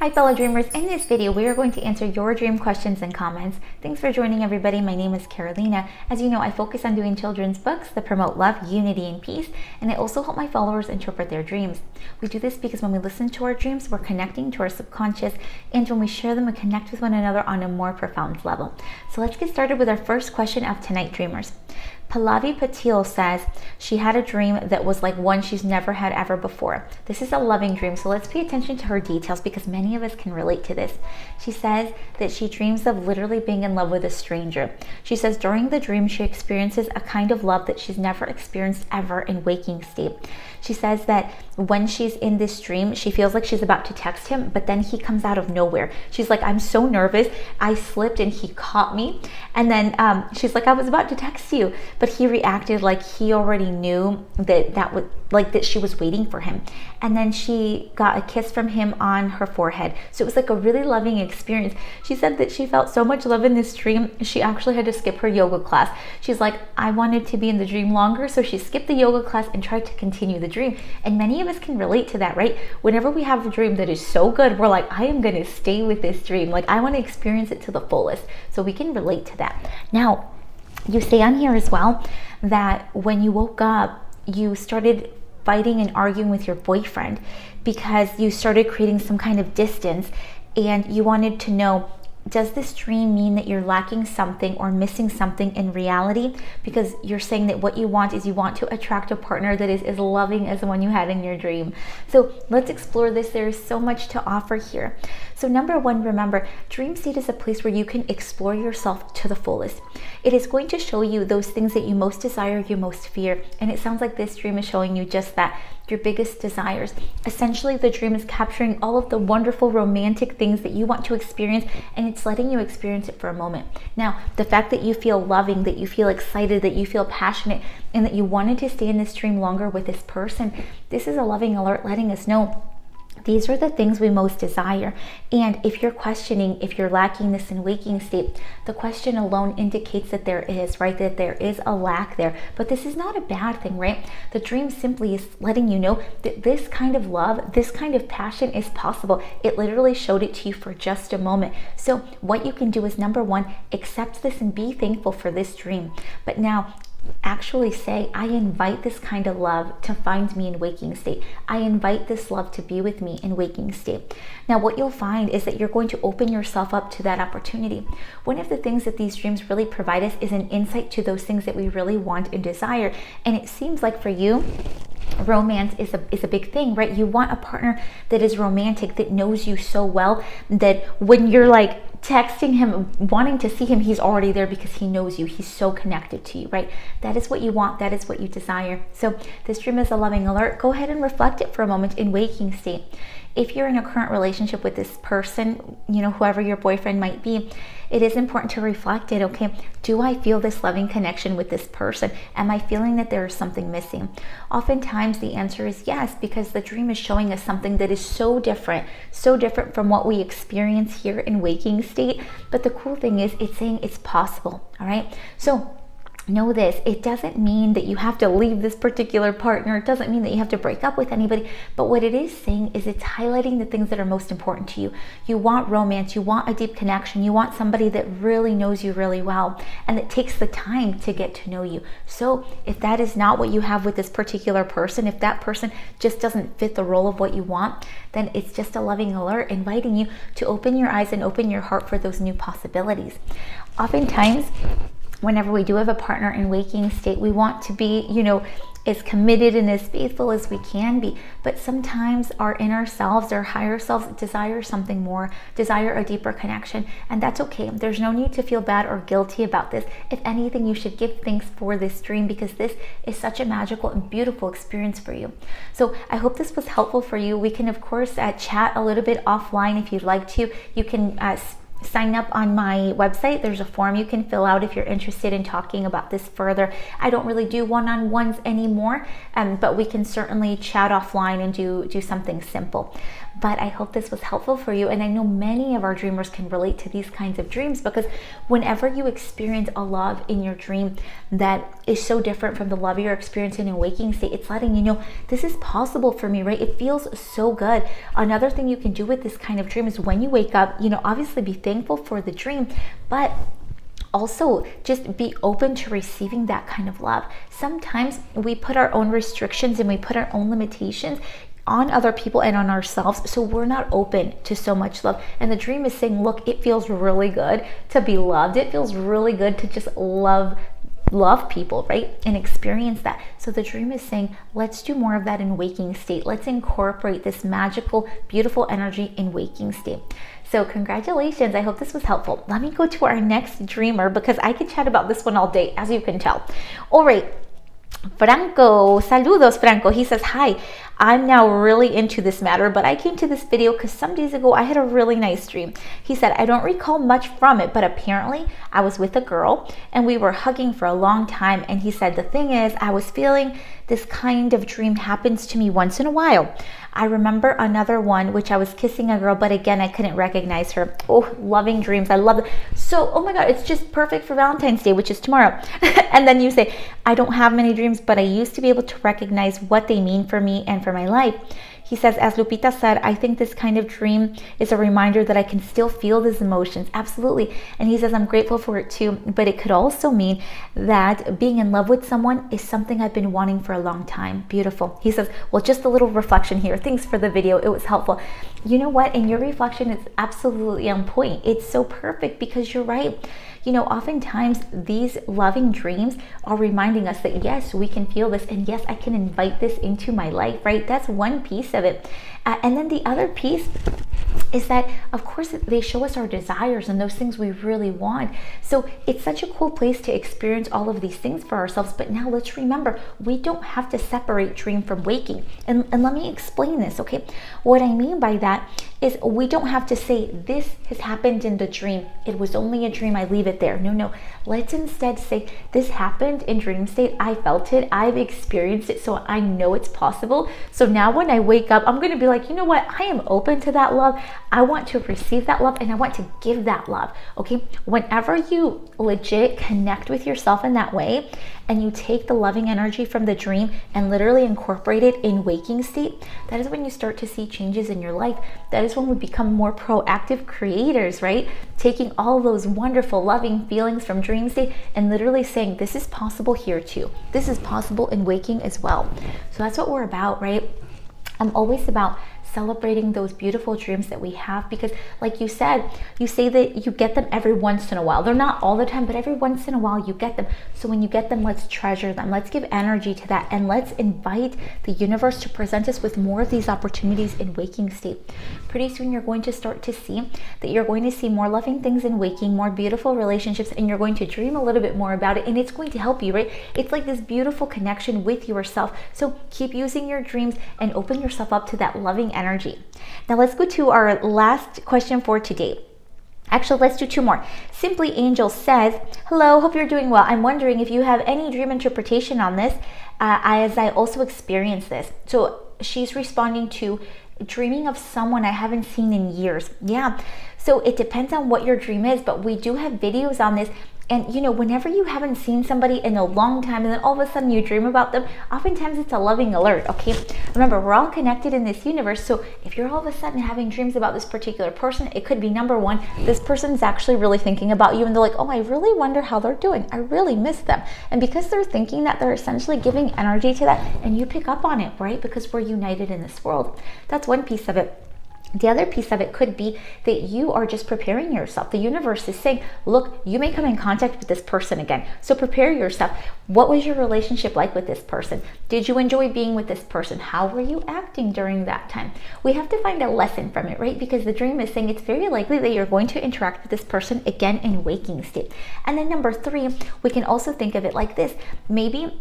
Hi fellow dreamers, in this video we are going to answer your dream questions and comments. Thanks for joining everybody. My name is Carolina. As you know, I focus on doing children's books that promote love, unity, and peace, and I also help my followers interpret their dreams. We do this because when we listen to our dreams, we're connecting to our subconscious, and when we share them, we connect with one another on a more profound level. So let's get started with our first question of tonight, dreamers. Pallavi Patil says she had a dream that was like one she's never had ever before. This is a loving dream, so let's pay attention to her details because many of us can relate to this. She says that she dreams of literally being in love with a stranger. She says during the dream she experiences a kind of love that she's never experienced ever in waking state. She says that when she's in this dream, she feels like she's about to text him, but then he comes out of nowhere. She's like, I'm so nervous. I slipped and he caught me. And then she's like, I was about to text you, but he reacted like he already knew that she was waiting for him. And then she got a kiss from him on her forehead. So it was like a really loving experience. She said that she felt so much love in this dream, she actually had to skip her yoga class. She's like, I wanted to be in the dream longer, so she skipped the yoga class and tried to continue the dream. And many of us can relate to that, right? Whenever we have a dream that is so good, we're like, I am going to stay with this dream. Like, I want to experience it to the fullest. So we can relate to that. Now, you say on here as well that when you woke up, you started fighting and arguing with your boyfriend because you started creating some kind of distance, and you wanted to know, does this dream mean that you're lacking something or missing something in reality? Because you're saying that what you want is you want to attract a partner that is as loving as the one you had in your dream. So let's explore this. There is so much to offer here. So number one, remember, dream state is a place where you can explore yourself to the fullest. It is going to show you those things that you most desire, you most fear. And it sounds like this dream is showing you just that, your biggest desires. Essentially, the dream is capturing all of the wonderful romantic things that you want to experience, and it's letting you experience it for a moment. Now, the fact that you feel loving, that you feel excited, that you feel passionate, and that you wanted to stay in this dream longer with this person, this is a loving alert letting us know these are the things we most desire. And if you're questioning if you're lacking this in waking state, the question alone indicates that there is, right? That there is a lack there. But this is not a bad thing, right? The dream simply is letting you know that this kind of love, this kind of passion is possible. It literally showed it to you for just a moment. So what you can do is, number one, accept this and be thankful for this dream. But now, actually say, I invite this kind of love to find me in waking state. I invite this love to be with me in waking state. Now, what you'll find is that you're going to open yourself up to that opportunity. One of the things that these dreams really provide us is an insight to those things that we really want and desire. And it seems like for you, romance is a big thing, right? You want a partner that is romantic, that knows you so well that when you're like texting him, wanting to see him, he's already there because he knows you. He's so connected to you, right? That is what you want. That is what you desire. So this dream is a loving alert. Go ahead and reflect it for a moment in waking state. If you're in a current relationship with this person, whoever your boyfriend might be, it is important to reflect it. Okay, do I feel this loving connection with this person? Am I feeling that there is something missing? Oftentimes the answer is yes, because the dream is showing us something that is so different from what we experience here in waking state. But the cool thing is, it's saying it's possible. All right, so know this, it doesn't mean that you have to leave this particular partner. It doesn't mean that you have to break up with anybody. But what it is saying is it's highlighting the things that are most important to you. You want romance, you want a deep connection, you want somebody that really knows you really well and that takes the time to get to know you. So if that is not what you have with this particular person, if that person just doesn't fit the role of what you want, then it's just a loving alert inviting you to open your eyes and open your heart for those new possibilities. Oftentimes, whenever we do have a partner in waking state, we want to be, as committed and as faithful as we can be. But sometimes our inner selves, our higher selves, desire something more, desire a deeper connection. And that's okay. There's no need to feel bad or guilty about this. If anything, you should give thanks for this dream because this is such a magical and beautiful experience for you. So I hope this was helpful for you. We can, of course, chat a little bit offline if you'd like to. You can sign up on my website. There's a form you can fill out if you're interested in talking about this further. I don't really do one-on-ones anymore, but we can certainly chat offline and do something simple. But I hope this was helpful for you. And I know many of our dreamers can relate to these kinds of dreams, because whenever you experience a love in your dream that is so different from the love you're experiencing in waking state, it's letting you know this is possible for me, right? It feels so good. Another thing you can do with this kind of dream is when you wake up, obviously be thankful for the dream, but also just be open to receiving that kind of love. Sometimes we put our own restrictions and we put our own limitations on other people and on ourselves, so we're not open to so much love. And the dream is saying, look, it feels really good to be loved. It feels really good to just love people, right? And experience that. So the dream is saying, let's do more of that in waking state. Let's incorporate this magical, beautiful energy in waking state. So congratulations. I hope this was helpful. Let me go to our next dreamer, because I could chat about this one all day, as you can tell. All right. Franco, saludos Franco. He says, hi, I'm now really into this matter, but I came to this video because some days ago I had a really nice dream. He said, I don't recall much from it, but apparently I was with a girl and we were hugging for a long time. And he said, the thing is, I was feeling this kind of dream happens to me once in a while. I remember another one, which I was kissing a girl, but again, I couldn't recognize her. Oh, loving dreams. I love it. So, oh my God, it's just perfect for Valentine's Day, which is tomorrow. And then you say, I don't have many dreams, but I used to be able to recognize what they mean for me and for my life. He says, as Lupita said, I think this kind of dream is a reminder that I can still feel these emotions. Absolutely. And he says, I'm grateful for it too, but it could also mean that being in love with someone is something I've been wanting for a long time. Beautiful. He says, well, just a little reflection here. Thanks for the video. It was helpful. You know what? In your reflection, it's absolutely on point. It's so perfect, because you're right. Oftentimes these loving dreams are reminding us that yes, we can feel this, and yes, I can invite this into my life, right? That's one piece of it. And then the other piece is that, of course, they show us our desires and those things we really want. So it's such a cool place to experience all of these things for ourselves. But now let's remember, we don't have to separate dream from waking. And let me explain this, okay? What I mean by that is we don't have to say, this has happened in the dream. It was only a dream, I leave it there. No. Let's instead say, this happened in dream state. I felt it. I've experienced it. So I know it's possible. So now when I wake up, I'm going to be like, you know what? I am open to that love. I want to receive that love, and I want to give that love. Okay. Whenever you legit connect with yourself in that way, and you take the loving energy from the dream and literally incorporate it in waking state, that is when you start to see changes in your life. That is when we become more proactive creators, right? Taking all those wonderful loving feelings from dream state and literally saying, this is possible here too. This is possible in waking as well. So that's what we're about, right? I'm always about celebrating those beautiful dreams that we have, because like you said, you say that you get them every once in a while. They're not all the time, but every once in a while you get them. So when you get them, let's treasure them. Let's give energy to that, and let's invite the universe to present us with more of these opportunities in waking state. Pretty soon you're going to start to see that you're going to see more loving things in waking, more beautiful relationships, and you're going to dream a little bit more about it, and it's going to help you, right? It's like this beautiful connection with yourself. So keep using your dreams and open yourself up to that loving energy. Now let's go to our last question for today. Actually, let's do two more. Simply Angel says, hello, hope you're doing well. I'm wondering if you have any dream interpretation on this, as I also experienced this. So she's responding to dreaming of someone I haven't seen in years. Yeah, so it depends on what your dream is, but we do have videos on this. And whenever you haven't seen somebody in a long time and then all of a sudden you dream about them, oftentimes it's a loving alert, okay? Remember, we're all connected in this universe. So if you're all of a sudden having dreams about this particular person, it could be, number one, this person's actually really thinking about you, and they're like, oh, I really wonder how they're doing. I really miss them. And because they're thinking that, they're essentially giving energy to that, and you pick up on it, right? Because we're united in this world. That's one piece of it. The other piece of it could be that you are just preparing yourself. The universe is saying, look, you may come in contact with this person again. So prepare yourself. What was your relationship like with this person? Did you enjoy being with this person? How were you acting during that time? We have to find a lesson from it, right? Because the dream is saying it's very likely that you're going to interact with this person again in waking state. And then number three, we can also think of it like this. Maybe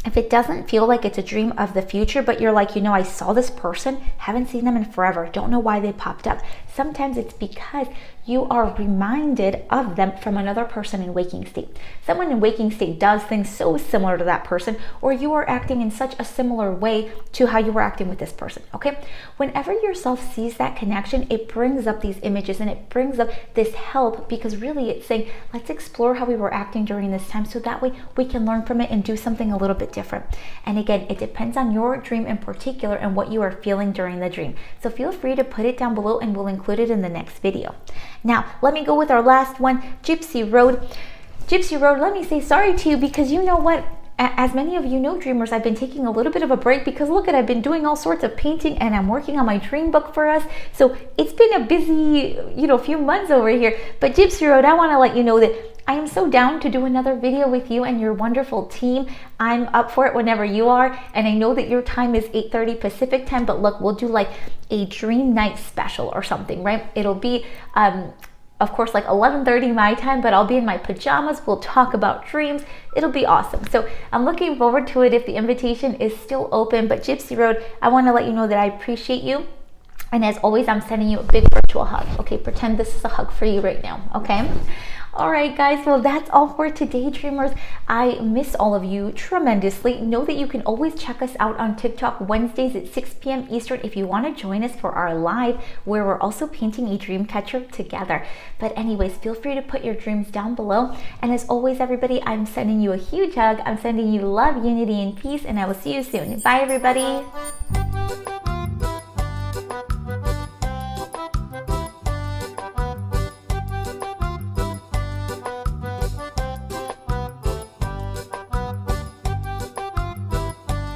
if it doesn't feel like it's a dream of the future, but you're like, I saw this person, haven't seen them in forever, don't know why they popped up. Sometimes it's because you are reminded of them from another person in waking state. Someone in waking state does things so similar to that person, or you are acting in such a similar way to how you were acting with this person, okay? Whenever yourself sees that connection, it brings up these images and it brings up this help, because really it's saying, let's explore how we were acting during this time so that way we can learn from it and do something a little bit different. And again, it depends on your dream in particular and what you are feeling during the dream. So feel free to put it down below and we'll include it in the next video. Now, let me go with our last one, Gypsy Road. Gypsy Road, let me say sorry to you, because you know what? As many of you know, dreamers, I've been taking a little bit of a break because look at, I've been doing all sorts of painting and I'm working on my dream book for us. So it's been a busy, few months over here. But Gypsy Road, I want to let you know that I am so down to do another video with you and your wonderful team. I'm up for it whenever you are. And I know that your time is 8:30 Pacific time, but look, we'll do like a dream night special or something, right? It'll be, of course, like 11:30 my time, but I'll be in my pajamas. We'll talk about dreams. It'll be awesome. So I'm looking forward to it if the invitation is still open. But Gypsy Road, I want to let you know that I appreciate you. And as always, I'm sending you a big virtual hug. Okay, pretend this is a hug for you right now, okay? All right, guys, well, that's all for today, dreamers. I miss all of you tremendously. Know that you can always check us out on TikTok Wednesdays at 6 p.m. Eastern if you want to join us for our live, where we're also painting a dream catcher together. But anyways, feel free to put your dreams down below. And as always, everybody, I'm sending you a huge hug. I'm sending you love, unity, and peace, and I will see you soon. Bye, everybody.